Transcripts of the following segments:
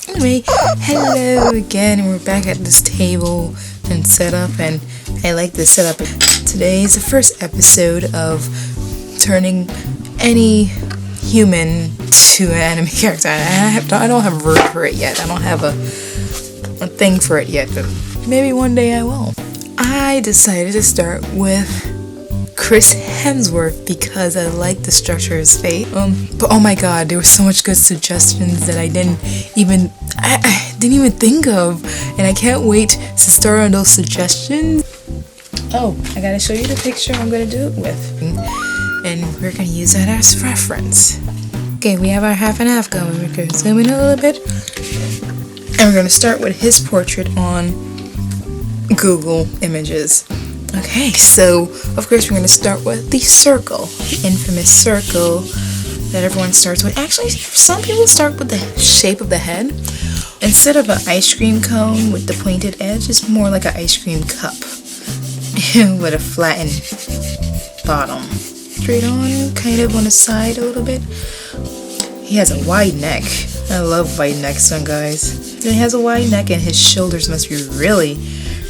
Anyway, hello again, and we're back at this table and setup, and I like this setup. Today is the first episode of turning any human to an anime character. I don't have a word for it yet. I don't have a thing for it yet, but maybe one day I will. I decided to start with Chris Hemsworth because I like the structure of his face. But oh my god, there were so much good suggestions that I didn't even think of, and I can't wait to start on those suggestions. Oh, I gotta show you the picture I'm gonna do it with, and we're gonna use that as reference. Okay, we have our half and half going. We're gonna zoom in a little bit, and we're gonna start with his portrait on Google Images. Okay, so of course we're going to start with the circle, the infamous circle that everyone starts with. Actually, some people start with the shape of the head. Instead of an ice cream cone with the pointed edge, it's more like an ice cream cup with a flattened bottom. Straight on, kind of on the side a little bit. He has a wide neck. I love wide necks, son, guys. He has a wide neck, and his shoulders must be really,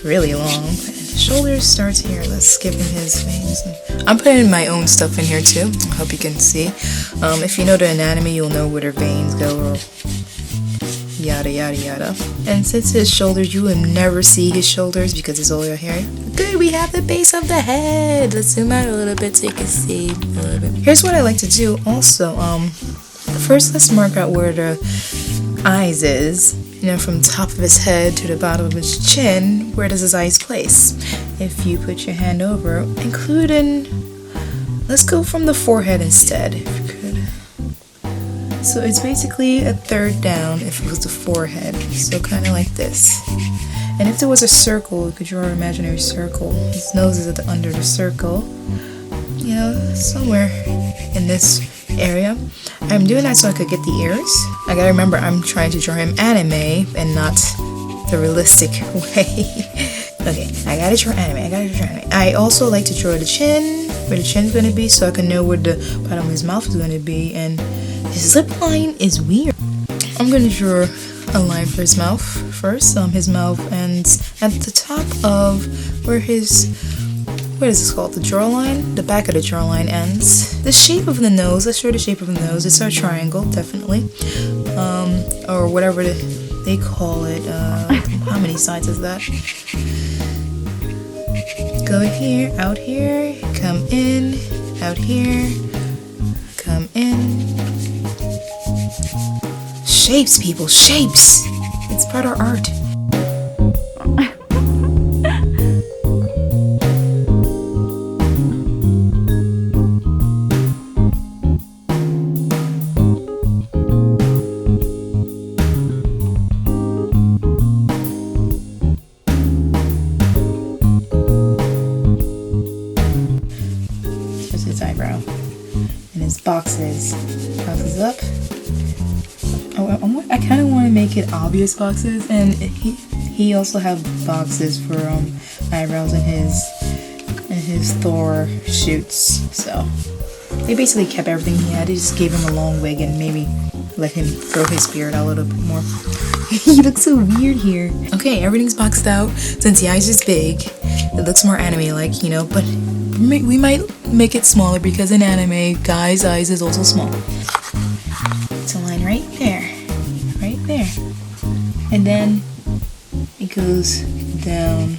really long. Shoulders starts here. Let's skip in his face. I'm putting my own stuff in here too. I hope you can see. If you know the anatomy, you'll know where their veins go, or yada yada yada. And since his shoulders, you will never see his shoulders because it's all your hair. Good, we have the base of the head. Let's zoom out a little bit so you can see a little bit. Here's what I like to do also. First, let's mark out where the eyes is. You know, from top of his head to the bottom of his chin, where does his eyes place? If you put your hand over, including, let's go from the forehead instead, if you could. So it's basically a third down if it was the forehead, so kind of like this. And if there was a circle, you could draw an imaginary circle. His nose is under the circle, you know, somewhere in this area. I'm doing that so I could get the ears. I gotta remember I'm trying to draw him anime and not the realistic way. Okay, I gotta draw anime. I also like to draw the chin, where the chin's gonna be, so I can know where the bottom of his mouth is gonna be, and his lip line is weird. I'm gonna draw a line for his mouth first. His mouth ends at the top of where his, what is this called? The jawline? The back of the jawline ends. The shape of the nose, let's show the shape of the nose. It's a triangle, definitely. Or whatever they call it. How many sides is that? Go here, out here, come in, out here, come in. Shapes, people, shapes! It's part of art. Eyebrow and his boxes up. I kind of want to make it obvious boxes, and he also have boxes for eyebrows in his Thor shoots. So they basically kept everything he had. They just gave him a long wig and maybe let him grow his beard out a little bit more. He looks so weird here. Okay, everything's boxed out. Since the eyes is big, it looks more anime-like, you know, but we might make it smaller because in anime, guys' eyes is also small. It's a line right there. And then it goes down.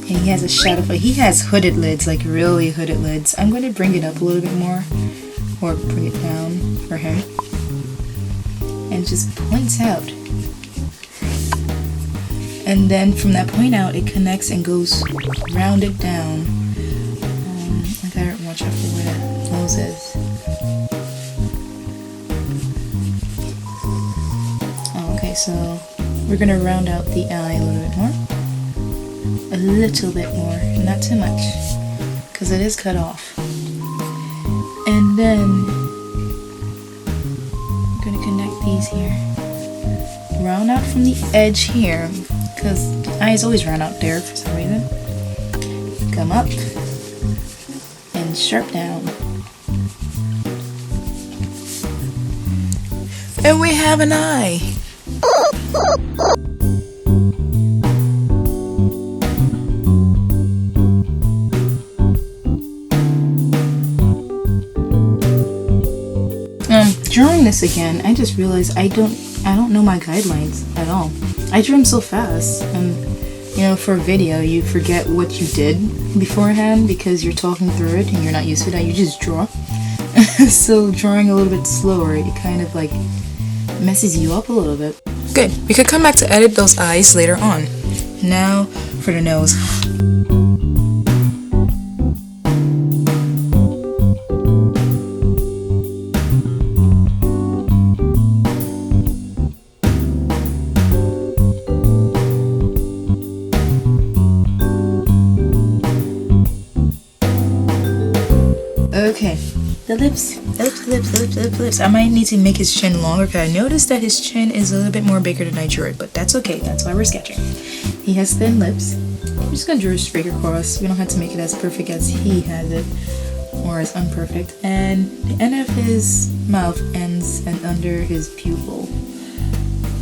And he has a shadow, but he has hooded lids, like really hooded lids. I'm going to bring it up a little bit more, or bring it down for him. And it just points out. And then from that point out, it connects and goes rounded down. I gotta watch out for where that nose is. Okay, so we're gonna round out the eye a little bit more. A little bit more, not too much, because it is cut off. And then we're gonna connect these here. Round out from the edge here, because the eyes always round out there for some reason. Come up and sharp down. And we have an eye. Drawing this again, I just realized I don't know my guidelines at all. I drew them so fast, and you know, for a video you forget what you did beforehand because you're talking through it and you're not used to that. You just draw. So drawing a little bit slower, it kind of like messes you up a little bit. Good. We could come back to edit those eyes later on. Now for the nose. Okay, the lips. I might need to make his chin longer because I noticed that his chin is a little bit more bigger than I drew it, but that's okay. That's why we're sketching. He has thin lips. I'm just gonna draw a straight across. We don't have to make it as perfect as he has it, or as unperfect. And the end of his mouth ends and under his pupil,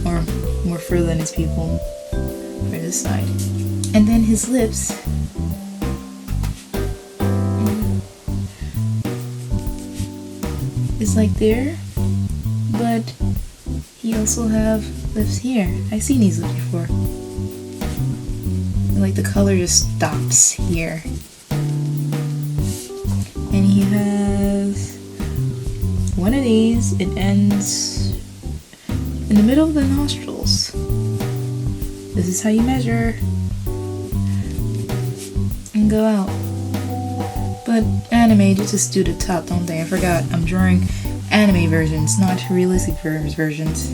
or more further than his pupil for this side. And then his lips. Is like there, but he also have lips here. I've seen these lips before. And like the color just stops here. And he has one of these, it ends in the middle of the nostrils. This is how you measure and go out. But anime, just do the top, don't they? I forgot. I'm drawing anime versions, not realistic versions.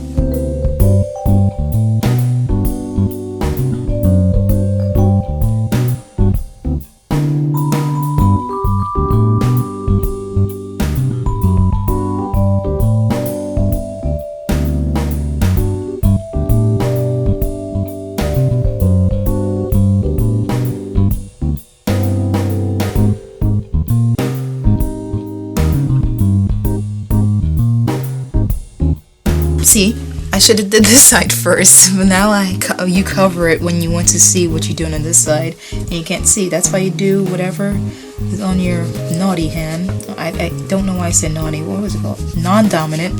See, I should have did this side first, but now you cover it when you want to see what you're doing on this side, and you can't see. That's why you do whatever is on your naughty hand. I don't know why I said naughty. What was it called? Non-dominant.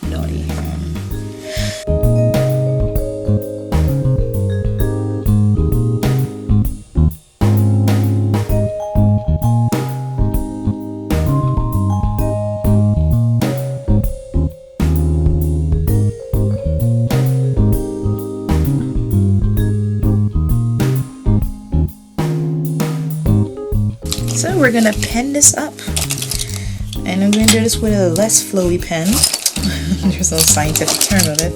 Naughty hand. So we're gonna pen this up, and I'm gonna do this with a less flowy pen. There's no scientific term of it.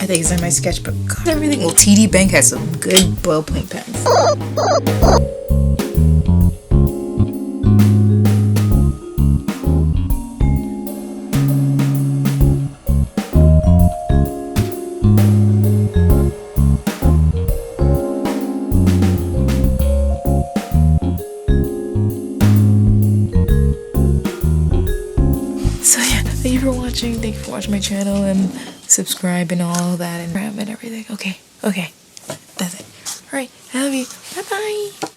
I think it's in my sketchbook. God, everything. Well, TD Bank has some good ballpoint pens. Thank you for watching. Thank you for watching my channel and subscribe and all that and everything. Okay. That's it. Alright, I love you. Bye bye.